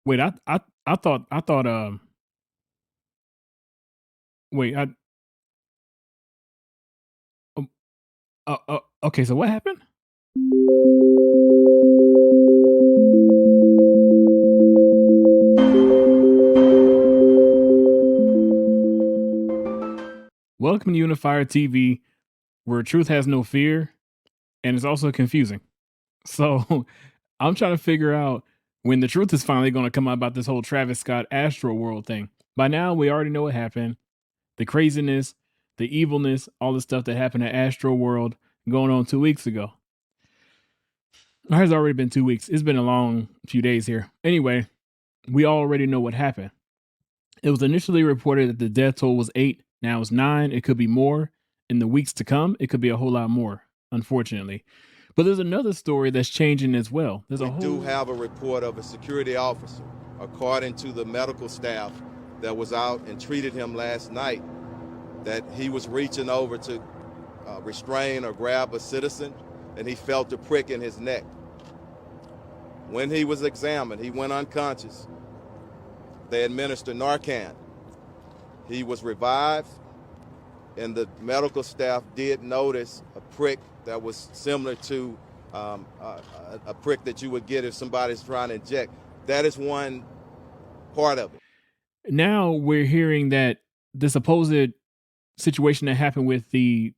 Wait, I thought, wait, um, okay, so what happened? Welcome to Unifier TV, where truth has no fear and it's also confusing. So I'm trying to figure out when the truth is finally going to come out about this whole Travis Scott AstroWorld thing. By now, we already know what happened, the craziness, the evilness, all the stuff that happened at AstroWorld going on 2 weeks ago. It has already been 2 weeks. It's been a long few days here. Anyway, we already know what happened. It was initially reported that the death toll was 8. Now it's 9. It could be more. In the weeks to come, it could be a whole lot more, unfortunately. But there's another story that's changing as well. There's We a whole do have a report of a security officer, according to the medical staff that was out and treated him last night, that he was reaching over to restrain or grab a citizen, and he felt a prick in his neck. When he was examined, he went unconscious. They administered Narcan. He was revived, and the medical staff did notice a prick that was similar to a prick that you would get if somebody's trying to inject. That is one part of it. now we're hearing that the supposed situation that happened with the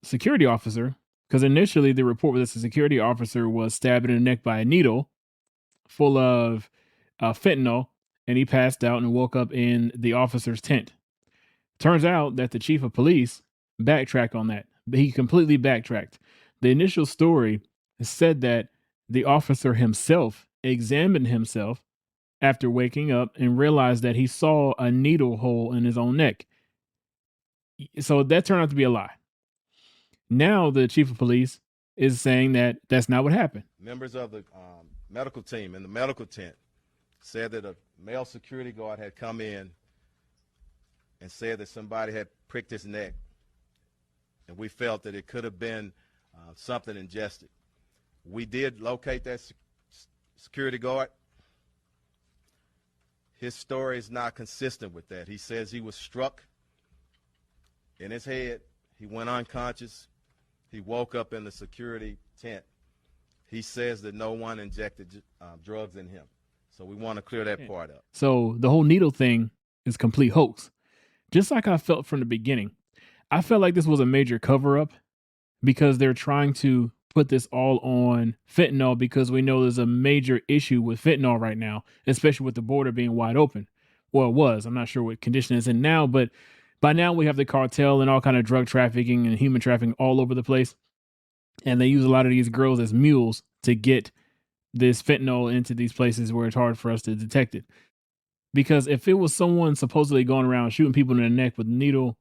security officer, because initially the report was that the security officer was stabbed in the neck by a needle full of fentanyl, and he passed out and woke up in the officer's tent. Turns out that the chief of police backtracked on that. He completely backtracked. The initial story said that the officer himself examined himself after waking up and realized that he saw a needle hole in his own neck. So that turned out to be a lie. Now the chief of police is saying that that's not what happened. Members of the medical team in the medical tent said that a male security guard had come in and said that somebody had pricked his neck, and we felt that it could have been something ingested. We did locate that security guard. His story is not consistent with that. He says he was struck in his head. He went unconscious. He woke up in the security tent. He says that no one injected drugs in him. So we want to clear that part up. So the whole needle thing is complete hoax. Just like I felt from the beginning. I felt like this was a major cover up because they're trying to put this all on fentanyl, because we know there's a major issue with fentanyl right now, especially with the border being wide open. Well, it was. I'm not sure what condition it's in now, but by now we have the cartel and all kind of drug trafficking and human trafficking all over the place. And they use a lot of these girls as mules to get this fentanyl into these places where it's hard for us to detect it. Because if it was someone supposedly going around shooting people in the neck with a needle,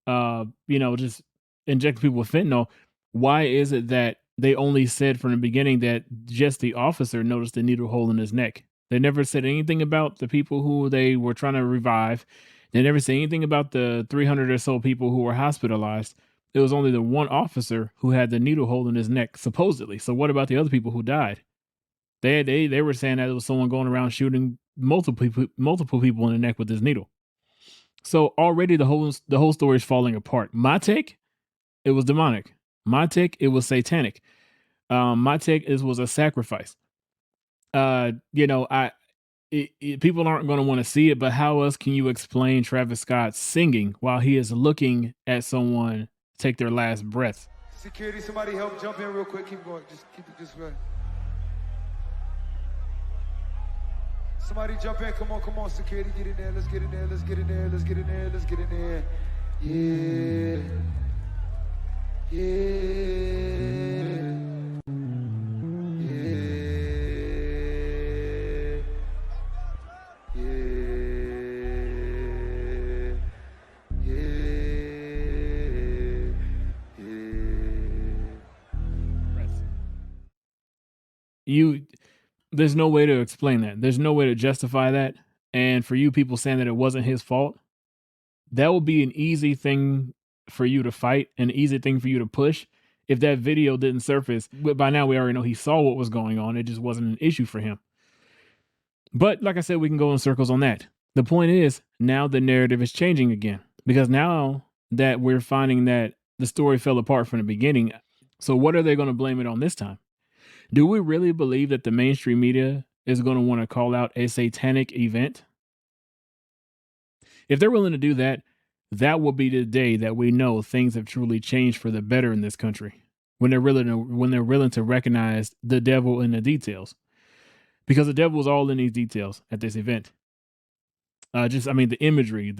just injecting people with fentanyl, why is it that they only said from the beginning that just the officer noticed the needle hole in his neck? They never said anything about the people who they were trying to revive. They never said anything about the 300 or so people who were hospitalized. It was only the one officer who had the needle hole in his neck, supposedly. So what about the other people who died? They were saying that it was someone going around shooting multiple people in the neck with this needle. So already the whole story is falling apart. My take, it was demonic. My take, it was satanic. My take was a sacrifice. People aren't going to want to see it, but how else can you explain Travis Scott singing while he is looking at someone take their last breath? Security, somebody help jump in real quick. Keep going. Just keep it this way. Somebody jump in. Come on, security, get in there. Let's get in there. Let's get in there. Let's get in there. Let's get in there. Yeah. Yeah. There's no way to explain that. There's no way to justify that. And for you people saying that it wasn't his fault, that would be an easy thing for you to fight, an easy thing for you to push if that video didn't surface. But by now we already know he saw what was going on. It just wasn't an issue for him. But like I said, we can go in circles on that. The point is, now the narrative is changing again because now that we're finding that the story fell apart from the beginning, so what are they going to blame it on this time? Do we really believe that the mainstream media is going to want to call out a satanic event? If they're willing to do that, that will be the day that we know things have truly changed for the better in this country. When they're willing to recognize the devil in the details, because the devil is all in these details at this event. I mean, the imagery,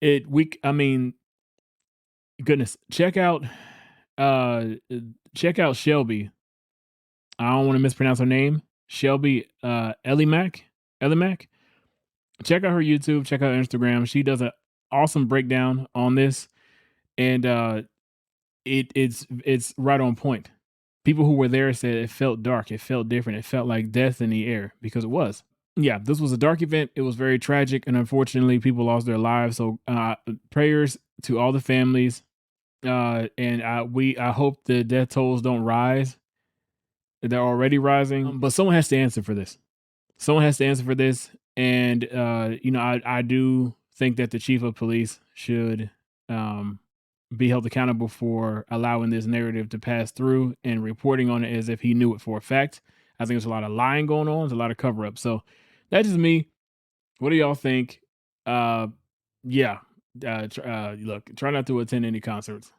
I mean, goodness, uh, check out Shelby. I don't want to mispronounce her name. Shelby, Ellimac. Check out her YouTube. Check out her Instagram. She does an awesome breakdown on this, and it's right on point. People who were there said it felt dark. It felt different. It felt like death in the air because it was. Yeah, this was a dark event. It was very tragic, and unfortunately, people lost their lives. So, prayers to all the families, and I hope the death tolls don't rise. They're already rising, but someone has to answer for this. Someone has to answer for this, and I do think that the chief of police should um, be held accountable for allowing this narrative to pass through and reporting on it as if he knew it for a fact. I think there's a lot of lying going on. There's a lot of cover up. So that's just me. What do y'all think? Yeah. Look, try not to attend any concerts.